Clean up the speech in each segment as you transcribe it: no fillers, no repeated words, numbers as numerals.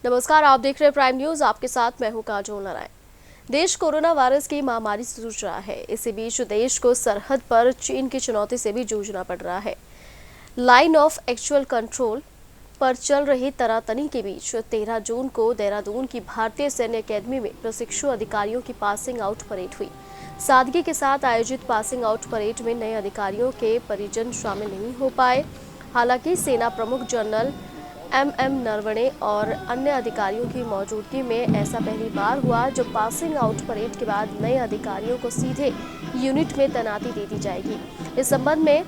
नमस्कार, आप देख रहे हैं प्राइम न्यूज। आपके साथ मैं हूं काजोल नारायण। देश कोरोना वायरस की महामारी से जूझ रहा है। इसी बीच देश को सरहद पर चीन की चुनौती से भी जूझना पड़ रहा है। लाइन ऑफ एक्चुअल कंट्रोल पर चल रही तनातनी के बीच 13 जून को देहरादून की भारतीय सैन्य अकेडमी में प्रशिक्षु अधिकारियों की पासिंग आउट परेड हुई। सादगी के साथ आयोजित पासिंग आउट परेड में नए अधिकारियों के परिजन शामिल नहीं हो पाए। हालांकि सेना प्रमुख जनरल एम नरवणे और अन्य अधिकारियों की मौजूदगी में ऐसा पहली बार हुआ जब पासिंग आउट परेड के बाद नए अधिकारियों को सीधे यूनिट में तैनाती दे दी जाएगी। इस संबंध में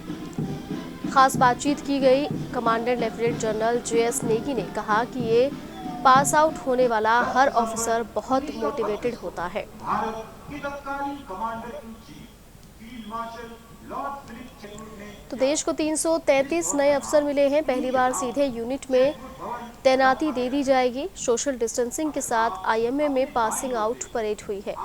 खास बातचीत की गई। Commandant lieutenant general JS Negi ने कहा कि ये पास आउट होने वाला हर ऑफिसर बहुत मोटिवेटेड होता है। तो देश को 333 नए अफसर मिले हैं। पहली बार सीधे यूनिट में तैनाती दे दी जाएगी। सोशल डिस्टेंसिंग के साथ IMA में पासिंग आउट परेड हुई है।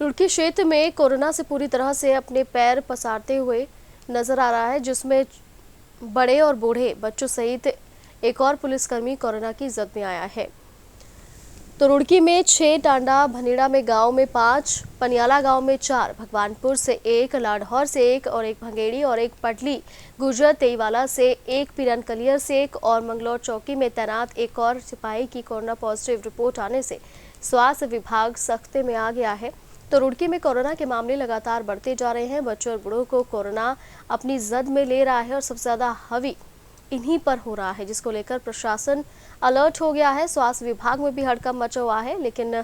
रुड़की क्षेत्र में कोरोना से पूरी तरह से अपने पैर पसारते हुए नजर आ रहा है, जिसमें बड़े और बूढ़े बच्चों सहित एक और पुलिसकर्मी कोरोना की जद में आया है। तो रुड़की में 6, टांडा भनीड़ा में गांव में 5, पनियाला गांव में 4, भगवानपुर से 1, लाडहौर से 1 और 1 भंगेड़ी और 1 पटली, गुर्जर तेईवाला से 1, पिरनकलियर से 1 और मंगलौर चौकी में तैनात एक और सिपाही की कोरोना पॉजिटिव रिपोर्ट आने से स्वास्थ्य विभाग सख्ते में आ गया है। तो रुड़की में कोरोना के मामले लगातार बढ़ते जा रहे हैं। बच्चों और बूढ़ों को कोरोना अपनी जद में ले रहा है और सबसे ज्यादा हावी इन्हीं पर हो रहा है, जिसको लेकर प्रशासन अलर्ट हो गया है। स्वास्थ्य विभाग में भी हड़कंप मचा हुआ है, लेकिन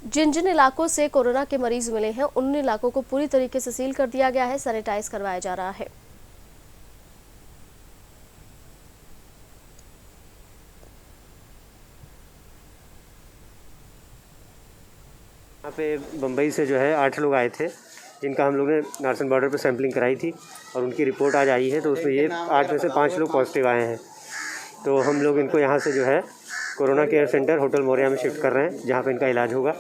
जिन जिन इलाकों से कोरोना के मरीज मिले हैं उन इलाकों को पूरी तरीके से सील कर दिया गया है, सैनिटाइज करवाया जा रहा है। यहाँ पे बम्बई से जो है 8 लोग आए थे, जिनका हम लोग ने नारसन बॉर्डर पे सैंपलिंग कराई थी और उनकी रिपोर्ट आज आई है। तो उसमें ये 8 में से 5 लोग पॉजिटिव आए हैं। तो हम लोग इनको यहाँ से जो है corona care centre hotel Maurya में शिफ्ट कर रहे हैं, जहाँ पे इनका इलाज होगा।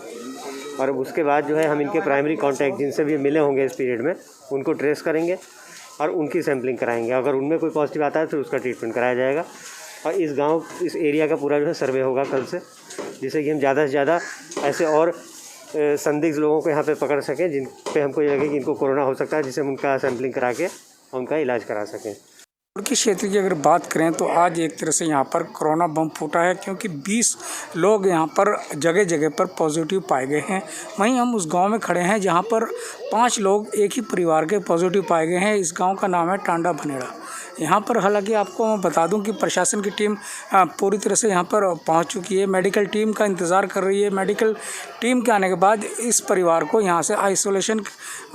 और उसके बाद जो है हम इनके प्राइमरी कॉन्टैक्ट जिनसे भी मिले होंगे इस पीरियड में उनको ट्रेस करेंगे और उनकी सैंपलिंग कराएंगे। अगर उनमें कोई पॉजिटिव आता है तो उसका ट्रीटमेंट कराया जाएगा। और इस एरिया का पूरा जो है सर्वे होगा कल से, जिससे कि हम ज़्यादा से ज़्यादा ऐसे और संदिग्ध लोगों को यहाँ पे पकड़ सकें जिन पे हमको ये लगे कि इनको कोरोना हो सकता है, जिससे हम उनका सैंपलिंग करा के उनका इलाज करा सकें। रुड़की क्षेत्र की अगर बात करें तो आज एक तरह से यहाँ पर कोरोना बम फूटा है, क्योंकि 20 लोग यहाँ पर जगह जगह पर पॉजिटिव पाए गए हैं। वहीं हम उस गांव में खड़े हैं जहाँ पर 5 लोग एक ही परिवार के पॉजिटिव पाए गए हैं। इस गांव का नाम है टांडा भनेड़ा। यहाँ पर हालांकि आपको मैं बता दूं कि प्रशासन की टीम पूरी तरह से यहाँ पर पहुँच चुकी है। मेडिकल टीम का इंतज़ार कर रही है। मेडिकल टीम के आने के बाद इस परिवार को यहाँ से आइसोलेशन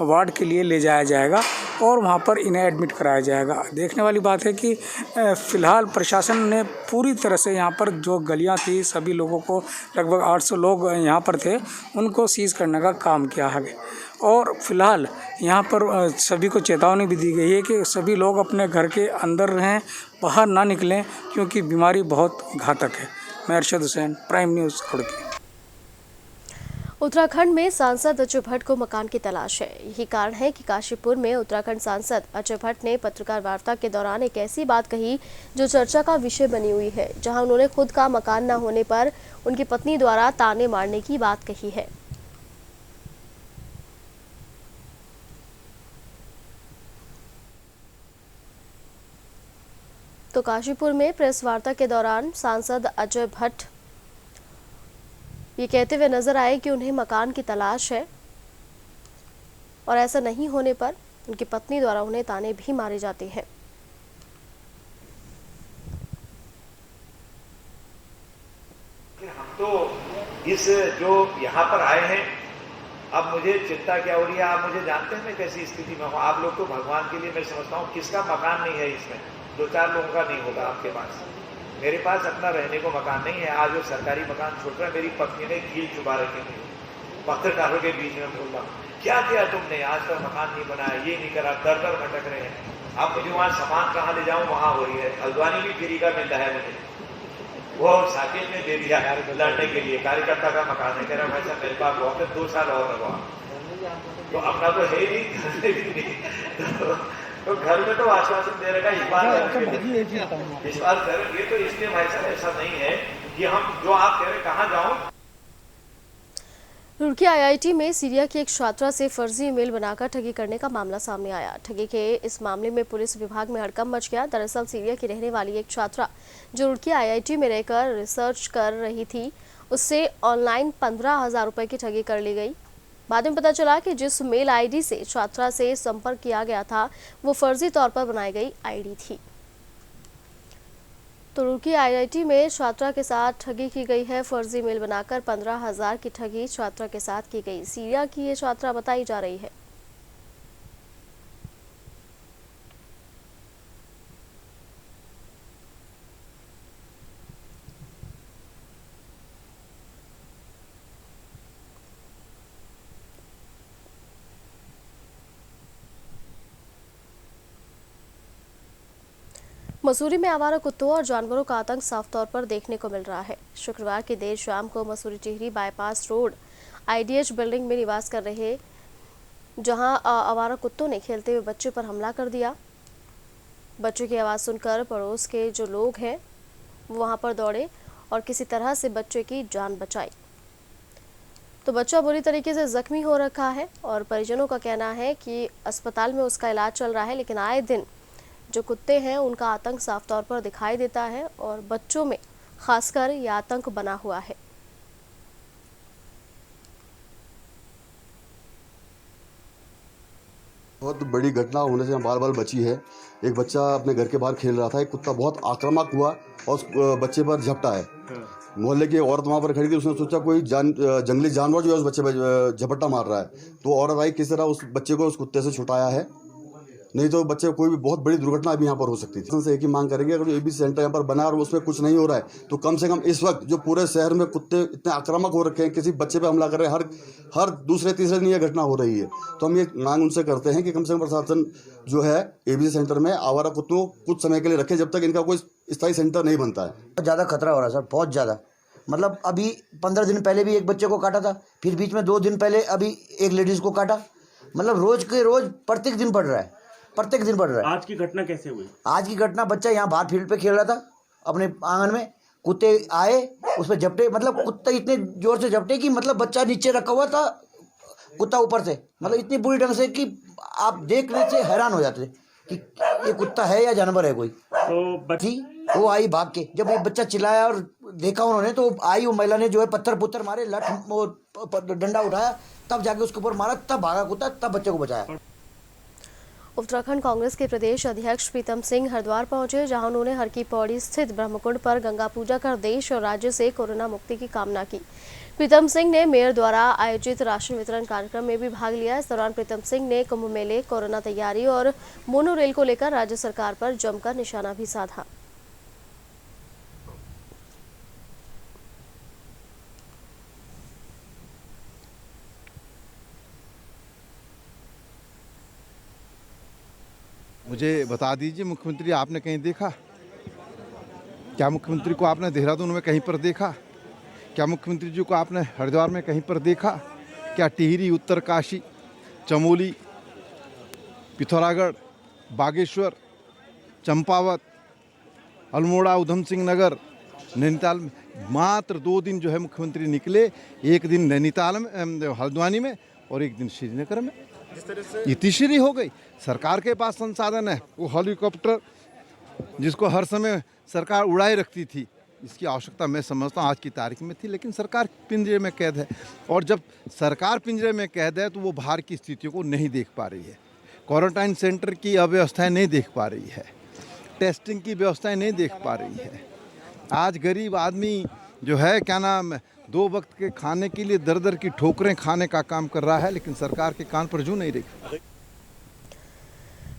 वार्ड के लिए ले जाया जाएगा और वहाँ पर इन्हें एडमिट कराया जाएगा। देखने वाली बात है कि फ़िलहाल प्रशासन ने पूरी तरह से यहाँ पर जो गलियाँ थी, सभी लोगों को लगभग 800 लोग यहाँ पर थे, उनको सीज़ करने का काम किया है। और फिलहाल यहाँ पर सभी को चेतावनी भी दी गई है कि सभी लोग अपने घर के अंदर रहें, बाहर ना निकलें, क्योंकि बीमारी बहुत घातक है। मैं अरशद हुसैन, प्राइम न्यूज़ रुड़की। उत्तराखंड में सांसद अजय भट्ट को मकान की तलाश है। यही कारण है कि काशीपुर में उत्तराखंड सांसद अजय भट्ट ने पत्रकार वार्ता के दौरान एक ऐसी बात कही जो चर्चा का विषय बनी हुई है, जहां उन्होंने खुद का मकान न होने पर उनकी पत्नी द्वारा ताने मारने की बात कही है। तो काशीपुर में प्रेस वार्ता के दौरान सांसद अजय भट्ट ये कहते हुए नजर आए कि उन्हें मकान की तलाश है और ऐसा नहीं होने पर उनकी पत्नी द्वारा उन्हें ताने भी मारे जाते हैं। हम तो इस जो यहाँ पर आए हैं, अब मुझे चिंता क्या हो रही है, आप मुझे जानते हैं मैं कैसी स्थिति में हूँ। आप लोग तो भगवान के लिए मैं समझता हूँ, किसका मकान नहीं है इसमें, 2-4 लोगों का नहीं होगा आपके पास। मेरे पास अपना रहने को मकान नहीं है। आज वो सरकारी मकान छोड़ रहा है। मेरी पत्नी ने कील चुबा रखी थी, पत्रकारों के बीच में बोला क्या किया तुमने, आज तक मकान नहीं बनाया, ये नहीं करा, दर दर भटक रहे हैं। अब मुझे वहाँ सामान कहाँ ले जाऊँ, वहाँ हो रही है। हल्द्वानी भी फ्री का मिल रहा है मुझे, वो साकेत ने दे दिया लड़ने के लिए, कार्यकर्ता का मकान है। कह रहा भाई साहब मेरे पास बहुत है, 2 साल और लगवा, तो अपना तो है ही नहीं। तो घर में तो आश्वासन दे रखा, विश्वास करेंगे। तो इसलिए भाई साहब ऐसा नहीं है कि हम जो आप कह रहे कहाँ जाऊँ। रुड़की आईआईटी में सीरिया की एक छात्रा से फर्जी ईमेल बनाकर ठगी करने का मामला सामने आया। ठगी के इस मामले में पुलिस विभाग में हड़कंप मच गया। दरअसल सीरिया की रहने वाली एक छात्रा जो रुड़की आईआईटी में रहकर रिसर्च कर रही थी, उससे ऑनलाइन 15,000 रुपए की ठगी कर ली गई। बाद में पता चला कि जिस मेल आईडी से छात्रा से संपर्क किया गया था वो फर्जी तौर पर बनाई गई आईडी थी। तो रुड़की आईआईटी में छात्रा के साथ ठगी की गई है। फर्जी मेल बनाकर 15,000 की ठगी छात्रा के साथ की गई। सीरिया की ये छात्रा बताई जा रही है। मसूरी में आवारा कुत्तों और जानवरों का आतंक साफ तौर पर देखने को मिल रहा है। शुक्रवार की देर शाम को Mussoorie Tehri bypass road IDH building में निवास कर रहे जहां आवारा कुत्तों ने खेलते हुए बच्चे पर हमला कर दिया। बच्चे की आवाज़ सुनकर पड़ोस के जो लोग हैं वो वहां पर दौड़े और किसी तरह से बच्चे की जान बचाई। तो बच्चा बुरी तरीके से जख्मी हो रखा है और परिजनों का कहना है कि अस्पताल में उसका इलाज चल रहा है, लेकिन आए दिन जो कुत्ते हैं उनका आतंक साफ तौर पर दिखाई देता है और बच्चों में खासकर यह आतंक बना हुआ है। बहुत बड़ी घटना होने से बाल बाल बची है। एक बच्चा अपने घर के बाहर खेल रहा था, एक कुत्ता बहुत आक्रामक हुआ और उस बच्चे पर झपटा है। मोहल्ले की औरत वहाँ पर खड़ी थी, उसने सोचा कोई जंगली जानवर जो है उस बच्चे पर झपट्टा मार रहा है, तो औरत आई किस तरह उस बच्चे को उस कुत्ते से छुटाया है, नहीं तो बच्चे कोई भी बहुत बड़ी दुर्घटना अभी यहाँ पर हो सकती थी। एक ही मांग करेंगे, अगर एबीसी सेंटर यहाँ पर बना और उसमें कुछ नहीं हो रहा है तो कम से कम इस वक्त जो पूरे शहर में कुत्ते इतने आक्रामक हो रखे हैं, किसी बच्चे पे हमला कर रहे हैं, हर दूसरे तीसरे दिन ये घटना हो रही है। तो हम ये मांग उनसे करते हैं कि कम से कम प्रशासन जो है एबीसी सेंटर में आवारा कुत्तों कुछ समय के लिए रखे जब तक इनका कोई स्थायी सेंटर नहीं बनता है। बहुत ज़्यादा खतरा हो रहा है सर, बहुत ज़्यादा। मतलब अभी 15 दिन पहले भी एक बच्चे को काटा था, फिर बीच में 2 दिन पहले अभी एक लेडीज़ को काटा। मतलब रोज के रोज प्रत्येक दिन बढ़ रहा है, प्रत्येक दिन बढ़ रहा है। आज की घटना कैसे हुई? आज की घटना, बच्चा यहाँ बाहर फील्ड पे खेल रहा था अपने आंगन में, कुत्ते आए उस पर झपटे। मतलब कुत्ता इतने जोर से झपटे कि मतलब बच्चा नीचे रखा हुआ था, कुत्ता ऊपर से, मतलब इतनी बुरी ढंग से कि आप देखने से हैरान हो जाते कि ये कुत्ता है या जानवर है कोई। तो बच्ची वो आई भाग के, जब ये बच्चा चिल्लाया और देखा उन्होंने तो आई वो महिला ने जो है पत्थर पुत्थर मारे, लठ डंडा उठाया, तब जाके उसके ऊपर मारा, तब भागा कुत्ता, तब बच्चे को बचाया। उत्तराखंड कांग्रेस के प्रदेश अध्यक्ष प्रीतम सिंह हरिद्वार पहुंचे, जहां उन्होंने हर की पौड़ी स्थित ब्रह्मकुंड पर गंगा पूजा कर देश और राज्य से कोरोना मुक्ति की कामना की। प्रीतम सिंह ने मेयर द्वारा आयोजित राशन वितरण कार्यक्रम में भी भाग लिया। इस दौरान प्रीतम सिंह ने कुंभ मेले, कोरोना तैयारी और मोनो रेल को लेकर राज्य सरकार पर जमकर निशाना भी साधा। मुझे बता दीजिए, मुख्यमंत्री आपने कहीं देखा? क्या मुख्यमंत्री को आपने देहरादून में कहीं पर देखा? क्या मुख्यमंत्री जी को आपने हरिद्वार में कहीं पर देखा? क्या टिहरी, उत्तरकाशी, चमोली, पिथौरागढ़, बागेश्वर, चंपावत, अल्मोड़ा, उधम सिंह नगर, नैनीताल में मात्र 2 दिन जो है मुख्यमंत्री निकले, एक दिन नैनीताल में, हल्द्वानी में, और एक दिन श्रीनगर में। ये तीसरी हो गई। सरकार के पास संसाधन है, वो हेलीकॉप्टर जिसको हर समय सरकार उड़ाए रखती थी, इसकी आवश्यकता मैं समझता हूँ आज की तारीख में थी, लेकिन सरकार पिंजरे में कैद है। और जब सरकार पिंजरे में कैद है तो वो बाहर की स्थितियों को नहीं देख पा रही है, क्वारंटाइन सेंटर की अव्यवस्थाएं नहीं देख पा रही है, टेस्टिंग की व्यवस्थाएं नहीं देख पा रही है। आज गरीब आदमी जो है, क्या नाम, 2 वक्त के खाने के लिए दर दर की ठोकरें खाने का काम कर रहा है, लेकिन सरकार के कान पर जू नहीं रही।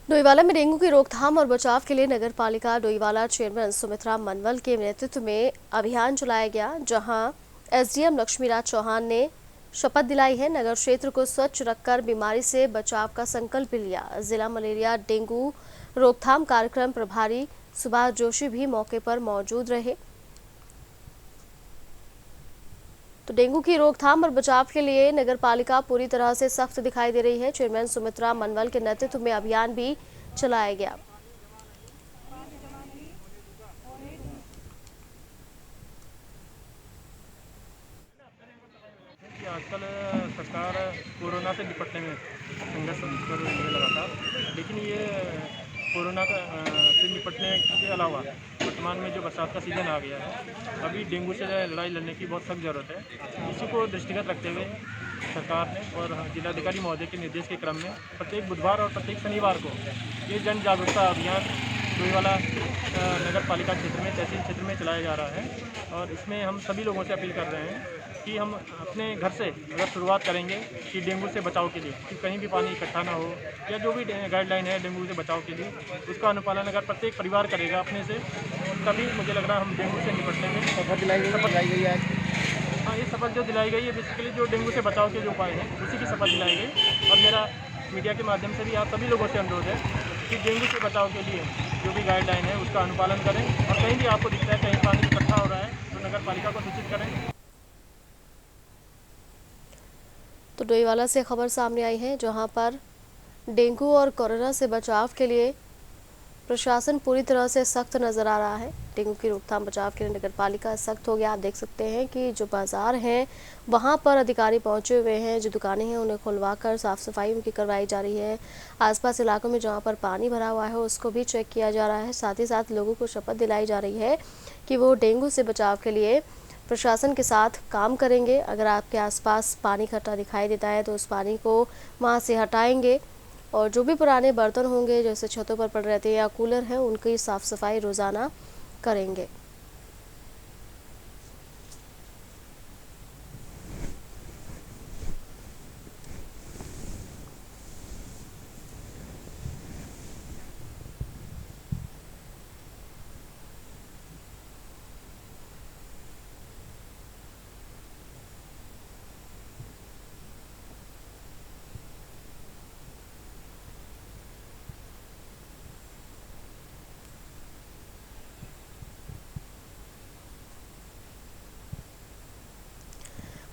डोईवाला में डेंगू की रोकथाम और बचाव के लिए नगर पालिका डोईवाला चेयरमैन सुमित्रा मनवल के नेतृत्व में अभियान चलाया गया, जहां एसडीएम लक्ष्मीराज चौहान ने शपथ दिलाई है। नगर क्षेत्र को स्वच्छ रखकर बीमारी से बचाव का संकल्प लिया। जिला मलेरिया डेंगू रोकथाम कार्यक्रम प्रभारी सुभाष जोशी भी मौके पर मौजूद रहे। तो डेंगू की रोकथाम और बचाव के लिए नगर पालिका पूरी तरह से सख्त दिखाई दे रही है। चेयरमैन सुमित्रा मनवल के नेतृत्व में अभियान भी चलाया गया। आजकल सरकार कोरोना से निपटने में संघर्ष कर रही है लगातार, लेकिन ये कोरोना से निपटने के अलावा वर्तमान में जो बरसात का सीज़न आ गया है, अभी डेंगू से लड़ाई लड़ने की बहुत सख्त ज़रूरत है। इसी को दृष्टिगत रखते हुए सरकार ने और जिलाधिकारी महोदय के निर्देश के क्रम में प्रत्येक बुधवार और प्रत्येक शनिवार को ये जन जागरूकता अभियान डोईवाला नगर पालिका क्षेत्र में, तहसील क्षेत्र में चलाया जा रहा है। और इसमें हम सभी लोगों से अपील कर रहे हैं कि हम अपने घर से अगर शुरुआत करेंगे कि डेंगू से बचाव के लिए, कि कहीं भी पानी इकट्ठा ना हो, या जो भी गाइडलाइन है डेंगू से बचाव के लिए, उसका अनुपालन अगर प्रत्येक परिवार करेगा अपने से, तभी मुझे लग रहा है हम डेंगू से निपटने में शपथ दिलाई गई है। हाँ, ये शपथ जो दिलाई गई है बेसिकली जो डेंगू से बचाव के जो उपाय हैं उसी की शपथ दिलाई गई। और मेरा मीडिया के माध्यम से भी आप सभी लोगों से अनुरोध है कि डेंगू से बचाव के लिए जो भी गाइडलाइन है उसका अनुपालन करें, और कहीं भी आपको दिखता है कहीं पानी इकट्ठा हो रहा है तो नगर पालिका को सूचित करें। तो डोईवाला से खबर सामने आई है, जहां पर डेंगू और कोरोना से बचाव के लिए प्रशासन पूरी तरह से सख्त नजर आ रहा है। डेंगू की रोकथाम बचाव के लिए नगर पालिका सख्त हो गया। आप देख सकते हैं कि जो बाजार हैं वहां पर अधिकारी पहुंचे हुए हैं, जो दुकानें हैं उन्हें खुलवाकर साफ सफाई उनकी करवाई जा रही है। आसपास इलाकों में जहां पर पानी भरा हुआ है उसको भी चेक किया जा रहा है। साथ ही साथ लोगों को शपथ दिलाई जा रही है कि वो डेंगू से बचाव के लिए प्रशासन के साथ काम करेंगे। अगर आपके आसपास पानी इकट्ठा दिखाई देता है तो उस पानी को वहाँ से हटाएंगे, और जो भी पुराने बर्तन होंगे जैसे छतों पर पड़े रहते हैं या कूलर हैं उनकी साफ सफाई रोजाना करेंगे।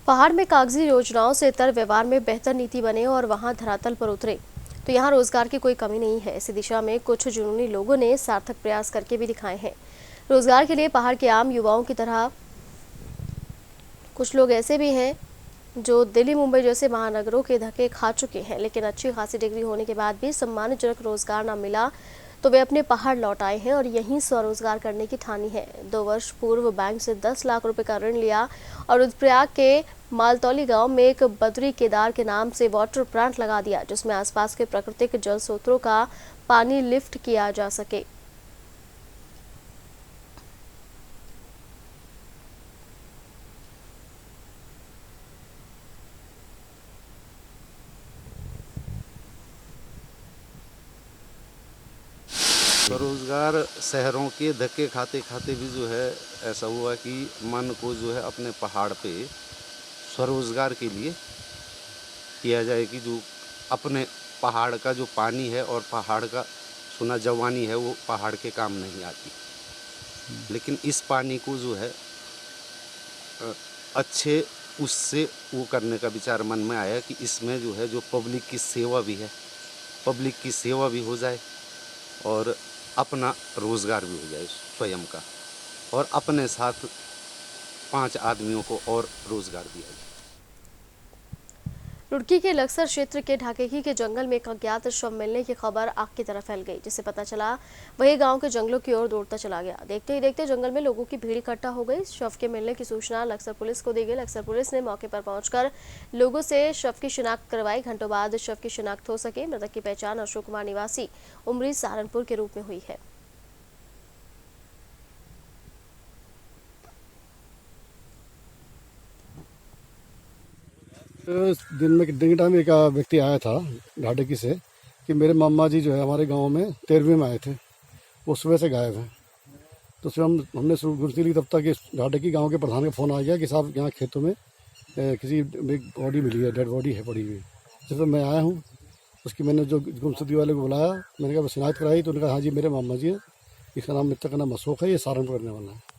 पहाड़ में कागजी योजनाओं से इतर व्यवहार में बेहतर नीति बने और वहां धरातल पर उतरे तो यहां रोजगार की कोई कमी नहीं है। इसी दिशा में कुछ जुनूनी लोगों ने सार्थक प्रयास करके भी दिखाए हैं। रोजगार के लिए पहाड़ के आम युवाओं की तरह कुछ लोग ऐसे भी हैं जो दिल्ली मुंबई जैसे महानगरों के धक्के खा चुके हैं, लेकिन अच्छी खासी डिग्री होने के बाद भी सम्मानजनक रोजगार न मिला तो वे अपने पहाड़ लौट आए हैं और यहीं स्वरोजगार करने की ठानी है। 2 वर्ष पूर्व बैंक से 10 लाख रुपए का ऋण लिया और रुद्रप्रयाग के मालतौली गांव में एक बद्री केदार के नाम से वाटर प्लांट लगा दिया, जिसमें आसपास के प्राकृतिक जल स्रोतों का पानी लिफ्ट किया जा सके। स्वरोजगार शहरों के धक्के खाते खाते भी जो है ऐसा हुआ कि मन को जो है अपने पहाड़ पे स्वरोजगार के लिए किया जाए कि जो अपने पहाड़ का जो पानी है और पहाड़ का सोना जवानी है वो पहाड़ के काम नहीं आती, लेकिन इस पानी को जो है अच्छे उससे वो करने का विचार मन में आया कि इसमें जो है जो पब्लिक की सेवा भी है, पब्लिक की सेवा भी हो जाए और अपना रोज़गार भी हो जाए स्वयं का, और अपने साथ 5 आदमियों को और रोज़गार दिया जाए। रुड़की के लक्सर क्षेत्र के ढाकेही के जंगल में एक अज्ञात शव मिलने की खबर आग की तरह फैल गई। जिसे पता चला वही गांव के जंगलों की ओर दौड़ता चला गया। देखते ही देखते जंगल में लोगों की भीड़ इकट्ठा हो गई। शव के मिलने की सूचना लक्सर पुलिस को दी गई। लक्सर पुलिस ने मौके पर पहुंचकर लोगों से शव की शिनाख्त करवाई। घंटों बाद शव की शिनाख्त हो सकी। मृतक की पहचान अशोक कुमार निवासी उमरी सहारनपुर के रूप में हुई है। दिन में दिन टाइम एक व्यक्ति आया था ढाडेकी से कि मेरे मामा जी जो है हमारे गांव में 13वें में आए थे, वो सुबह से गायब हैं। तो उसमें हमने गुरती ली तब तक ढाडेकी गांव के प्रधान का फ़ोन आ गया कि साहब यहाँ खेतों में किसी बॉडी मिली है, डेड बॉडी है पड़ी हुई। जब मैं आया हूँ उसकी मैंने जो गुमशुदगी वाले को बुलाया, मैंने कहा शिकायत कराई तो उन्होंने कहा हाँ जी मेरे मामा जी है, इसका नाम मित्र का नाम अशोक है, ये सहारनपुर करने वाला है।